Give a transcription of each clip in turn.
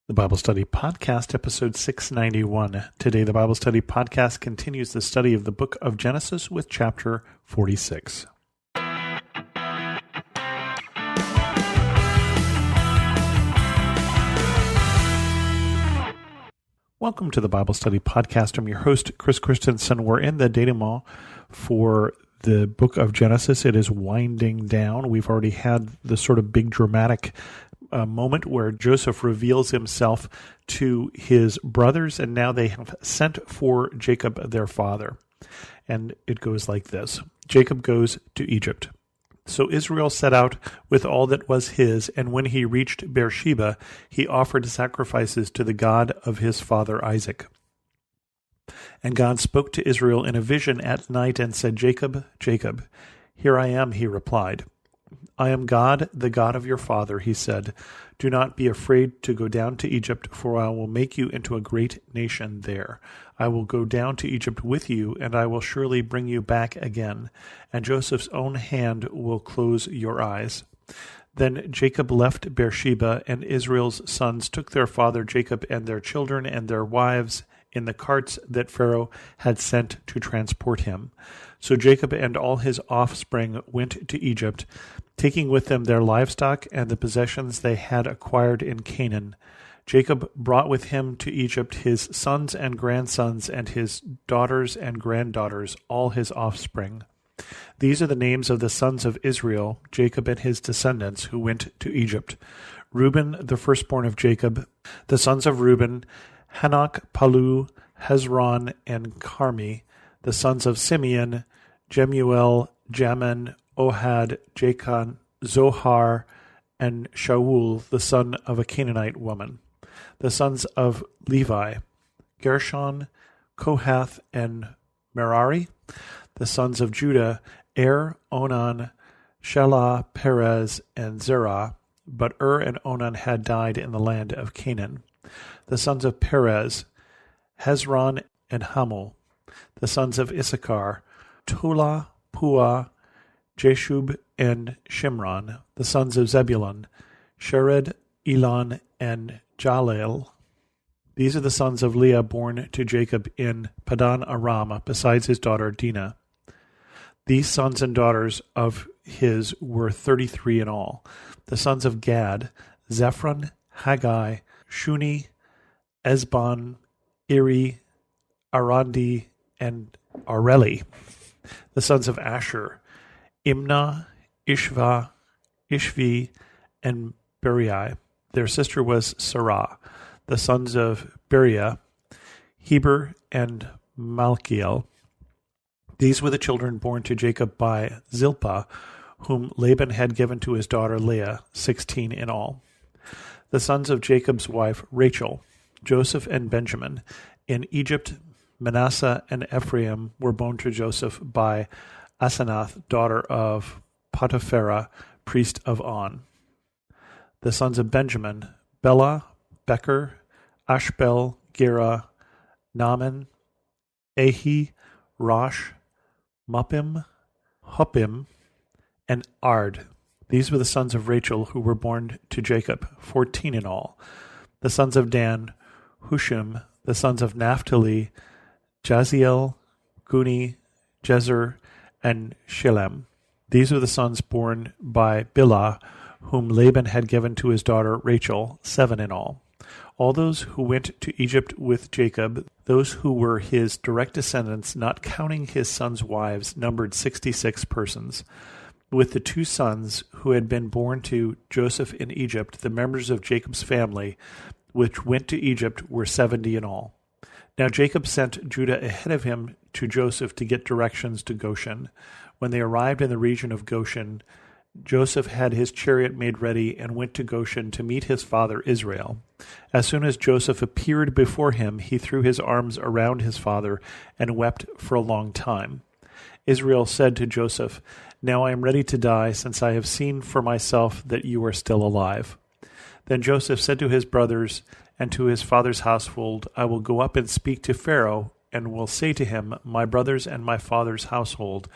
The Bible Study Podcast, episode 691. Today, the Bible Study Podcast continues the study of the book of Genesis with chapter 46. Welcome to the Bible Study Podcast. I'm your host, Chris Christensen. We're in the denouement for the book of Genesis. It is winding down. We've already had the sort of big dramatic moment where Joseph reveals himself to his brothers, and now they have sent for Jacob, their father. And it goes like this. Jacob goes to Egypt. So Israel set out with all that was his, and when he reached Beersheba, he offered sacrifices to the God of his father Isaac. And God spoke to Israel in a vision at night and said, "Jacob, Jacob." "Here I am," he replied. "I am God, the God of your father," he said. "Do not be afraid to go down to Egypt, for I will make you into a great nation there. I will go down to Egypt with you, and I will surely bring you back again, and Joseph's own hand will close your eyes." Then Jacob left Beersheba, and Israel's sons took their father Jacob and their children and their wives in the carts that Pharaoh had sent to transport him. So Jacob and all his offspring went to Egypt, taking with them their livestock and the possessions they had acquired in Canaan. Jacob brought with him to Egypt his sons and grandsons and his daughters and granddaughters, all his offspring. These are the names of the sons of Israel, Jacob and his descendants, who went to Egypt. Reuben, the firstborn of Jacob, the sons of Reuben, Hanok, Palu, Hezron, and Carmi, the sons of Simeon, Jemuel, Jamin, Ohad, Jachan, Zohar, and Shaul, the son of a Canaanite woman. The sons of Levi, Gershon, Kohath, and Merari. The sons of Judah, Onan, Shelah, Perez, and Zerah. But and Onan had died in the land of Canaan. The sons of Perez, Hezron, and Hamul. The sons of Issachar, Tola, Puah, Jeshub, and Shimron. The sons of Zebulun, Shered, Elon, and Jaleel. These are the sons of Leah born to Jacob in Padan Aram, besides his daughter Dinah. These sons and daughters of his were 33 in all. The sons of Gad, Zephron, Haggai, Shuni, Esbon, Iri, Arandi, and Areli. The sons of Asher, Imnah, Ishva, Ishvi, and Beriah. Their sister was Sarah. The sons of Beriah, Heber, and Malkiel. These were the children born to Jacob by Zilpah, whom Laban had given to his daughter Leah, 16 in all. The sons of Jacob's wife Rachel, Joseph and Benjamin. In Egypt, Manasseh and Ephraim were born to Joseph by Asenath, daughter of Potipharah, priest of On. The sons of Benjamin, Bela, Becher, Ashbel, Gera, Naaman, Ahi, Rosh, Muppim, Huppim, and Ard. These were the sons of Rachel who were born to Jacob, 14 in all. The sons of Dan, Hushim. The sons of Naphtali, Jaziel, Guni, Jezer, and Shilem. These were the sons born by Bilhah, whom Laban had given to his daughter Rachel, 7 in all. All those who went to Egypt with Jacob, those who were his direct descendants, not counting his sons' wives, numbered 66 persons. With the 2 sons who had been born to Joseph in Egypt, the members of Jacob's family, which went to Egypt, were 70 in all. Now Jacob sent Judah ahead of him to Joseph to get directions to Goshen. When they arrived in the region of Goshen, Joseph had his chariot made ready and went to Goshen to meet his father Israel. As soon as Joseph appeared before him, he threw his arms around his father and wept for a long time. Israel said to Joseph, "Now I am ready to die, since I have seen for myself that you are still alive." Then Joseph said to his brothers and to his father's household, "I will go up and speak to Pharaoh, and will say to him, 'My brothers and my father's household,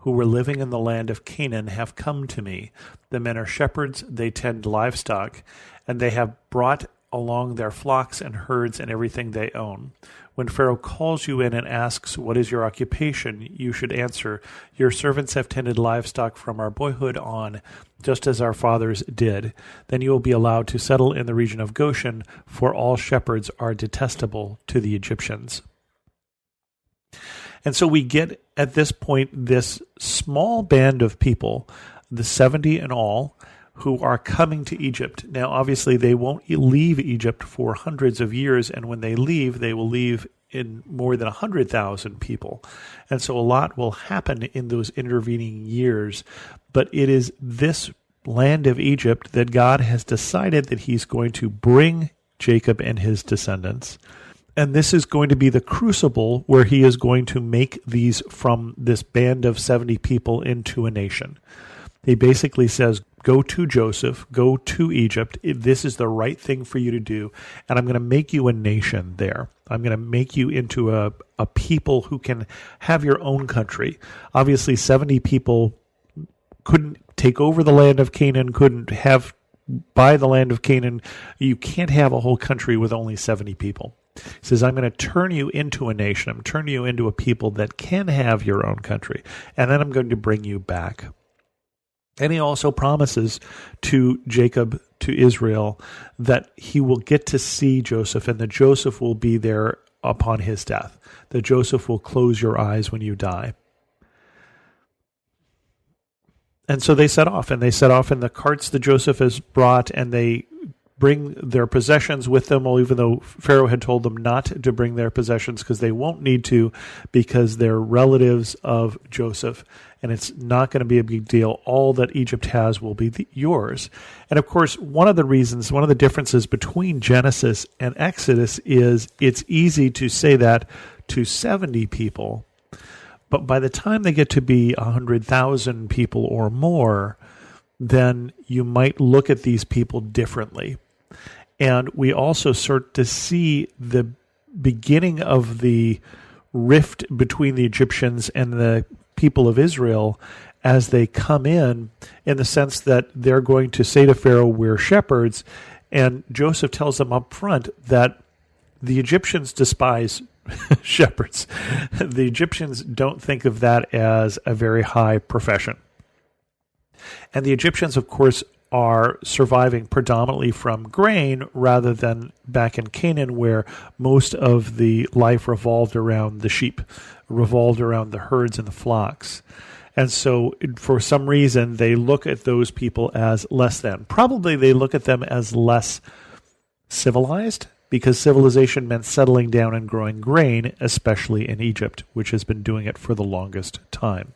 who were living in the land of Canaan, have come to me. The men are shepherds, they tend livestock, and they have brought along their flocks and herds and everything they own. When Pharaoh calls you in and asks, "What is your occupation?" you should answer, "Your servants have tended livestock from our boyhood on, just as our fathers did." Then you will be allowed to settle in the region of Goshen, for all shepherds are detestable to the Egyptians. And so we get, at this point, this small band of people, the 70 in all, who are coming to Egypt. Now, obviously, they won't leave Egypt for hundreds of years, and when they leave, they will leave in more than 100,000 people. And so a lot will happen in those intervening years, but it is this land of Egypt that God has decided that he's going to bring Jacob and his descendants. And this is going to be the crucible where he is going to make these, from this band of 70 people, into a nation. He basically says, go to Joseph, go to Egypt. This is the right thing for you to do. And I'm going to make you a nation there. I'm going to make you into a people who can have your own country. Obviously, 70 people couldn't take over the land of Canaan, couldn't buy the land of Canaan. You can't have a whole country with only 70 people. He says, I'm going to turn you into a nation. I'm turning you into a people that can have your own country. And then I'm going to bring you back. And he also promises to Jacob, to Israel, that he will get to see Joseph, and that Joseph will be there upon his death, that Joseph will close your eyes when you die. And so they set off in the carts that Joseph has brought, and they bring their possessions with them, even though Pharaoh had told them not to bring their possessions because they won't need to, because they're relatives of Joseph, and it's not going to be a big deal. All that Egypt has will be yours. And of course, one of the differences between Genesis and Exodus is it's easy to say that to 70 people, but by the time they get to be 100,000 people or more, then you might look at these people differently. And we also start to see the beginning of the rift between the Egyptians and the people of Israel as they come in the sense that they're going to say to Pharaoh, we're shepherds. And Joseph tells them up front that the Egyptians despise shepherds. The Egyptians don't think of that as a very high profession. And the Egyptians, of course, are surviving predominantly from grain rather than back in Canaan, where most of the life revolved around the sheep, revolved around the herds and the flocks. And so for some reason, they look at those people as less than. Probably they look at them as less civilized, because civilization meant settling down and growing grain, especially in Egypt, which has been doing it for the longest time.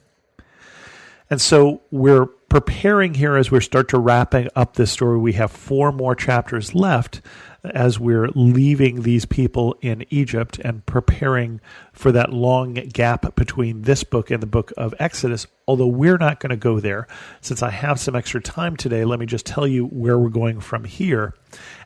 And so we're preparing here as we start to wrapping up this story. We have 4 more chapters left as we're leaving these people in Egypt and preparing for that long gap between this book and the book of Exodus. Although we're not going to go there. Since I have some extra time today, let me just tell you where we're going from here.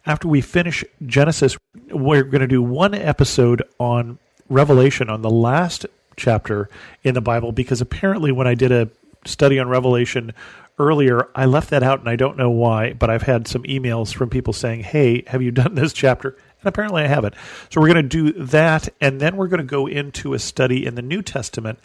After we finish Genesis, we're going to do one episode on Revelation, on the last chapter in the Bible, because apparently when I did a study on Revelation earlier, I left that out, and I don't know why, but I've had some emails from people saying, hey, have you done this chapter? And apparently I haven't. So we're going to do that, and then we're going to go into a study in the New Testament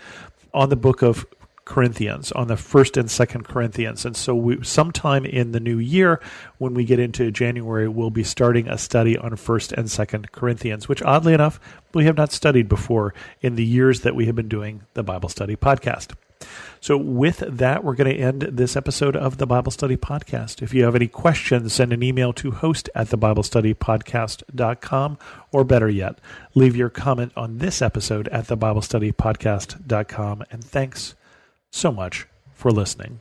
on the book of Corinthians, on the 1st and 2nd Corinthians. And so sometime in the new year, when we get into January, we'll be starting a study on 1st and 2nd Corinthians, which oddly enough, we have not studied before in the years that we have been doing the Bible Study Podcast. So with that, we're going to end this episode of the Bible Study Podcast. If you have any questions, send an email to host@thebiblestudypodcast.com, or better yet, leave your comment on this episode at thebiblestudypodcast.com. And thanks so much for listening.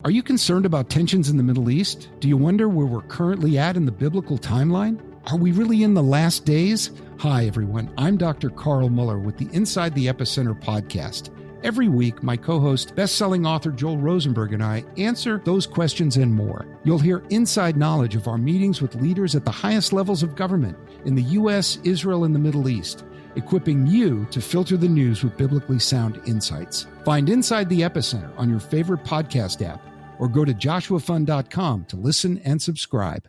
Are you concerned about tensions in the Middle East? Do you wonder where we're currently at in the biblical timeline? Are we really in the last days? Hi, everyone. I'm Dr. Carl Muller with the Inside the Epicenter podcast. Every week, my co-host, best-selling author Joel Rosenberg, and I answer those questions and more. You'll hear inside knowledge of our meetings with leaders at the highest levels of government in the U.S., Israel, and the Middle East. equipping you to filter the news with biblically sound insights. Find Inside the Epicenter on your favorite podcast app or go to joshuafund.com to listen and subscribe.